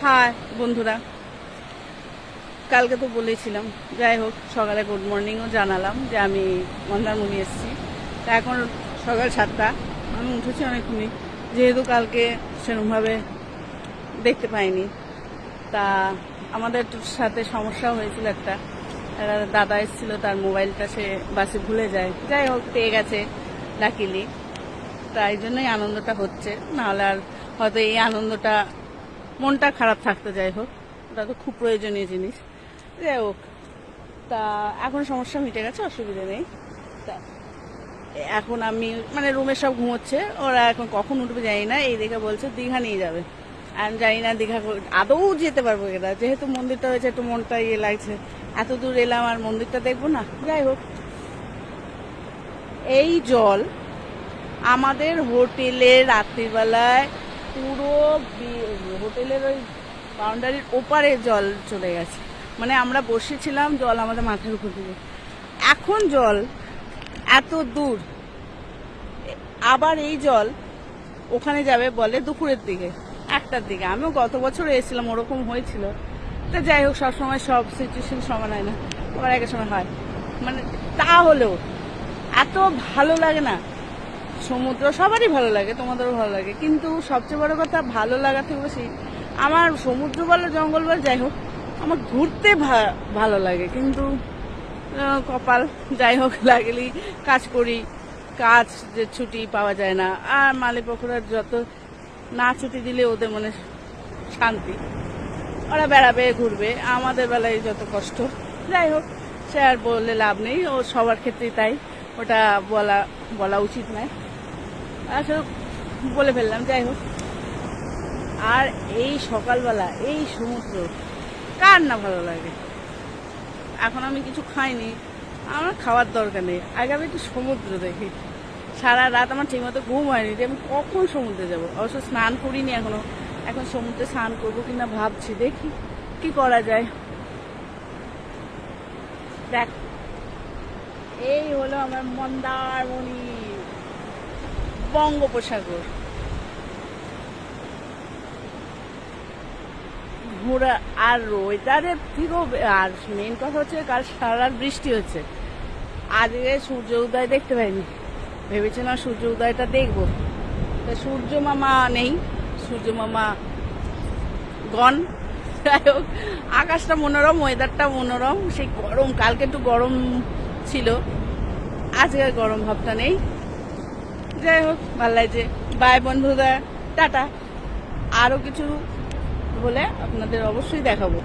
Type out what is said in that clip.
High বন্ধুরা, কালকে তো বলেছিলাম, যাই হোক সকালে গুড মর্নিংও জানালাম যে আমি মন্দারমণি এসেছি। তা এখন সকাল 7টা, আমি উঠেছি অনেকক্ষণই, যেহেতু কালকে সেরকমভাবে দেখতে পাইনি। তা আমাদের সাথে সমস্যা হয়েছিল, একটা দাদা এসেছিল, তার মোবাইলটা সে বাসে ভুলে যায়। যাই হোক পেয়ে গেছে লাকিলি, তাই জন্যই আনন্দটা হচ্ছে, নাহলে আর হয়তো এই আনন্দটা মনটা খারাপ থাকতো। যাই হোক, ওটা তো খুব প্রয়োজনীয় জিনিস। যাই হোক, তা এখন সমস্যা মিটে গেছে, অসুবিধা নেই। তা এখন আমি মানে রুমে সব ঘুমোচ্ছে, ওরা এখন কখন উঠবে জানি না। এই দেখে বলছে দীঘা নিয়ে যাবে। আমি জানি না দীঘা আদৌ যেতে পারবো এরা, যেহেতু মন্দিরটা হয়েছে একটু মনটা ইয়ে লাগছে, এত দূর এলাম আর মন্দিরটা দেখবো না। যাই হোক, এই জল আমাদের হোটেলের রাত্রিবেলায় পুরো হোটেলের ওই বাউন্ডারির ওপারে জল চলে গেছে। মানে আমরা বসেছিলাম, জল আমাদের মাথার উপর দিয়ে। এখন জল এত দূর, আবার এই জল ওখানে যাবে বলে দুপুরের দিকে, 1টার দিকে। আমিও গত বছর এসেছিলাম, ওরকম হয়েছিল। তা যাই হোক, সবসময় সব সিচুয়েশন সমান হয় না, আবার এক সময় হয়। মানে তাহলেও এত ভালো লাগে না। সমুদ্র সবারই ভালো লাগে, তোমাদেরও ভালো লাগে, কিন্তু সবচেয়ে বড় কথা ভালো লাগা থেকে বেশি আমার সমুদ্র বলে জঙ্গল বলে, যাই হোক আমার ঘুরতে ভালো লাগে। কিন্তু কপাল, যাই হোক লাগলেই কাজ করি, কাজ যে ছুটি পাওয়া যায় না। আর মালিকপক্ষরা যত না ছুটি দিলে ওদের মনে শান্তি, ওরা বেড়াবে ঘুরবে, আমাদের বেলায় যত কষ্ট। যাই হোক, সে আর বললে লাভ নেই, ও সবার ক্ষেত্রেই তাই, ওটা বলা উচিত নয়, আসলে বলে ফেললাম। যাই হোক, আর এই সকালবেলা এই সমুদ্র কার না ভালো লাগে। এখন আমি কিছু খাইনি, আমার খাওয়ার দরকার নেই, আগে আমি একটু সমুদ্র দেখি। সারা রাত আমার ঠিকমতো ঘুম হয়নি যে আমি কখন সমুদ্রে যাব। অবশ্য স্নান করিনি এখনো, এখন সমুদ্রে স্নান করবো কিনা ভাবছি, দেখি কি করা যায়। দেখ, এই হলো আমার মন্দারমণি বঙ্গোপসাগর। ঘোরা আর ওয়েদারের থেকেও, আর মেন কথা হচ্ছে কাল সারা রাত বৃষ্টি হচ্ছে, আজকে সূর্য উদয় দেখতে পাইনি। ভেবেছিলাম সূর্য উদয়টা দেখবো, সূর্য মামা নেই, সূর্য মামা গন। যাই হোক, আকাশটা মনোরম, ওয়েদারটা মনোরম, সেই গরম, কালকে একটু গরম ছিল, আজকে আর গরম ভাবটা নেই। যাই হোক, ভালো লাগছে। বাই বন্ধুরা, টাটা। আরও কিছু হলে আপনাদের অবশ্যই দেখাবো।